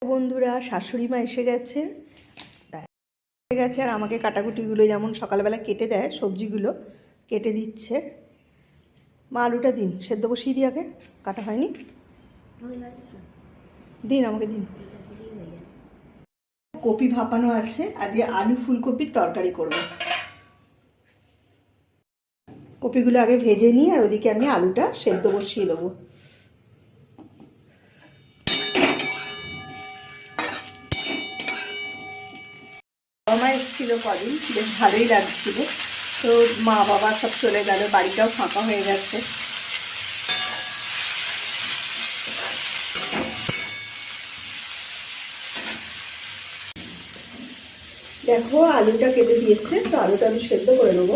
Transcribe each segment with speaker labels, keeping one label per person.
Speaker 1: বন্ধুরা, শাশুড়ি মা এসে গেছে আর আমাকে কাটাকুটিগুলো যেমন সকালবেলা কেটে দেয়, সবজিগুলো কেটে দিচ্ছে। মা আলুটা দিন, সেদ্ধ বসিয়ে দিই, আগে কাটা হয়নি, দিন আমাকে দিন। কপি ভাপানো আছে, আজকে আলু ফুলকপির তরকারি করব। কপিগুলো আগে ভেজে নিই আর ওদিকে আমি আলুটা সেদ্ধ বসিয়ে দেবো। মা এসেছিল কদিন, বেশ ভালোই লাগছিল। তো মা বাবা সব চলে গেল, বাড়িটাও ফাঁকা হয়ে গেছে। দেখো আলুটা কেটে দিয়েছে, তো আলুটা আমি সেদ্ধ করে নেবো।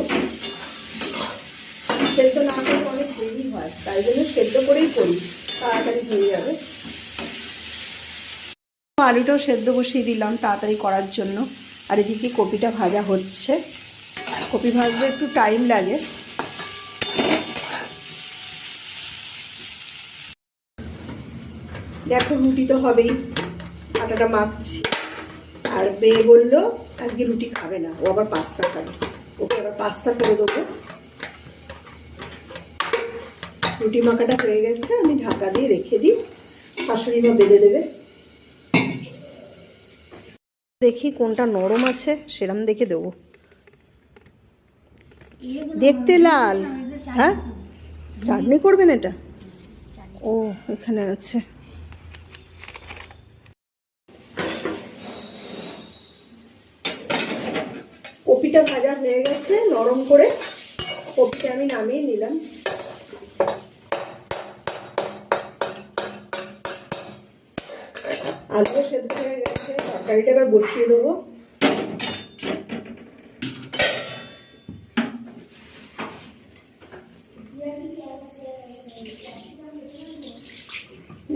Speaker 1: সেদ্ধ না করলে অনেক দেরি হয়, তাই জন্য সেদ্ধ করেই করি, তাড়াতাড়ি হয়ে যাবে। আলুটাও সেদ্ধ বসিয়ে দিলাম তাড়াতাড়ি করার জন্য। আর এদিকে কপিটা ভাজা হচ্ছে। কপি ভাজতে একটু টাইম লাগে। দেখো রুটি তো হবেই, আটাটা মাখছি। আর মেয়ে বললো আজকে রুটি খাবে না, ও আবার পাস্তা খাবে। ওকে আবার পাস্তা করে দেবো। রুটি মাখাটা হয়ে গেছে, আমি ঢাকা দিয়ে রেখে দিই, শাশুড়ি মা বেঁধে দেবে। দেখি কোনটা নরম আছে, সেরম দেখে দেবো। দেখতে লাল, হ্যাঁ চাটনি করবেন এটা? ও এখানে আছে। কপিটা ভাজা হয়ে গেছে নরম করে, কপিটা আমি নামিয়ে নিলাম। আলুও সেদ্ধ হয়ে গেছে, তরকারিটা এবার বসিয়ে দেবো।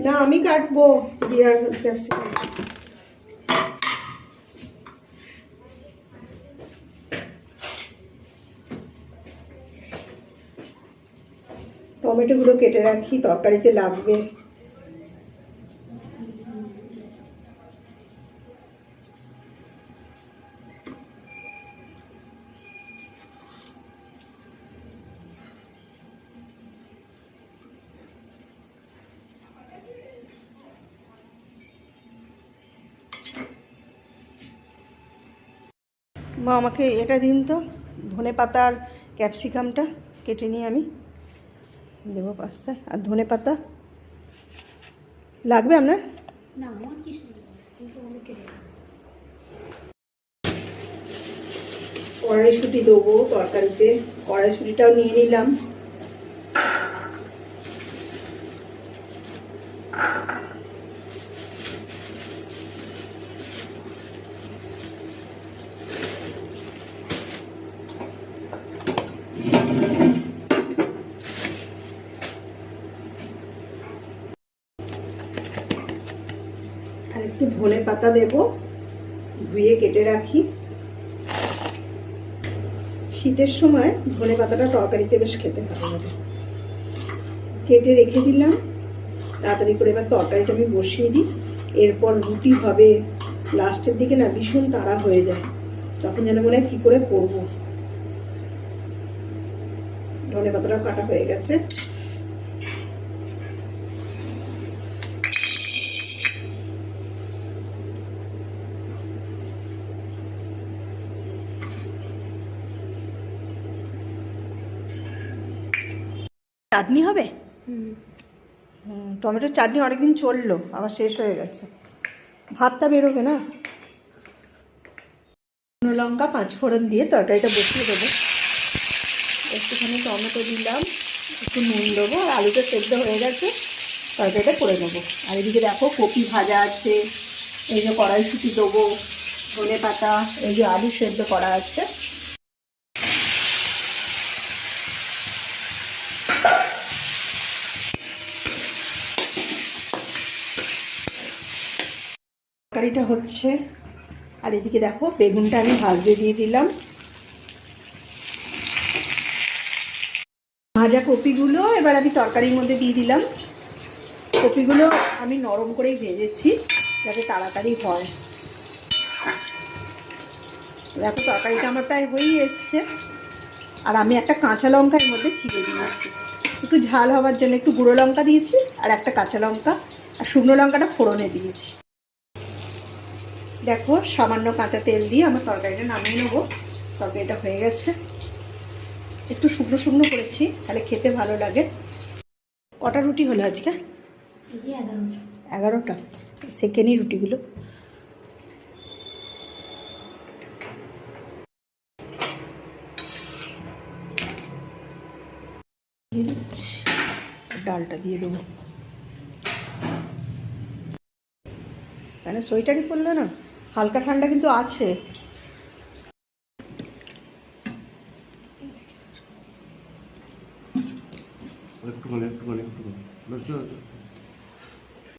Speaker 1: না আমি কাটবো বিয়ার ক্যাপসিকাম। টমেটোগুলো কেটে রাখি, তরকারিতে লাগবে। মা আমাকে এটা দিন তো, ধনে পাতা আর ক্যাপসিকামটা কেটে নিয়ে আমি দেবো পাস্তায়। আর ধনে পাতা লাগবে আপনার? কড়াইশুঁটি দেবো তরকারিতে, কড়াইশুঁটিটাও নিয়ে নিলাম। আর একটু ধনে পাতা দেবো, ধুয়ে কেটে রাখি। শীতের সময় ধনে পাতাটা তরকারিতে বেশ খেতে ভালো লাগে। কেটে রেখে দিলাম, তাড়াতাড়ি করে এবার তরকারিটা আমি বসিয়ে দিই। এরপর রুটি হবে, লাস্টের দিকে না ভীষণ তাড়া হয়ে যায়, তখন যেন মনে হয় কী করে করবো। ধনে পাতাটাও কাটা হয়ে গেছে। চাটনি হবে? টমেটোর চাটনি অনেকদিন চললো, আবার শেষ হয়ে গেছে। ভাতটা বেরোবে না। শুকনো লঙ্কা 5 ফোড়ন দিয়ে তরকারিটা বসিয়ে দেবো। একটুখানি টমেটো দিলাম, একটু নুন দেবো, আর আলুটা সেদ্ধ হয়ে গেছে, তরকারিটা করে নেবো। আর এদিকে দেখো কপি ভাজা আছে, এই যে কড়াইশুঁটি দেবো, ধনে পাতা, এই যে আলু সেদ্ধ করা আছে। তরকারিটা হচ্ছে, আর এদিকে দেখো বেগুনটা আমি ভাজতে দিয়ে দিলাম। ভাজা কপিগুলো এবার আমি তরকারির মধ্যে দিয়ে দিলাম। কপিগুলো আমি নরম করেই ভেজেছি। যাতে তাড়াতাড়ি হয়। দেখো তরকারিটা আমার প্রায় হয়েই এসছে। আর আমি একটা কাঁচা লঙ্কা এর মধ্যে চিড়ে দিয়েছি, একটু ঝাল হওয়ার জন্য একটু গুঁড়ো লঙ্কা দিয়েছি, আর একটা কাঁচা লঙ্কা আর শুকনো লঙ্কাটা ফোড়নে দিয়েছি। দেখো সামান্য কাঁচা তেল দিয়ে আমার তরকারিটা নামিয়ে নেবো। তরকারিটা হয়ে গেছে, একটু শুকনো শুকনো করেছি, তাহলে খেতে ভালো লাগে। কটা রুটি হলো আজকে? 11টা। সেকেন্ডই রুটিগুলো। ডালটা দিয়ে দেবো, তাহলে সোয়েটারই পরলে না, হালকা ঠান্ডা কিন্তু আছে।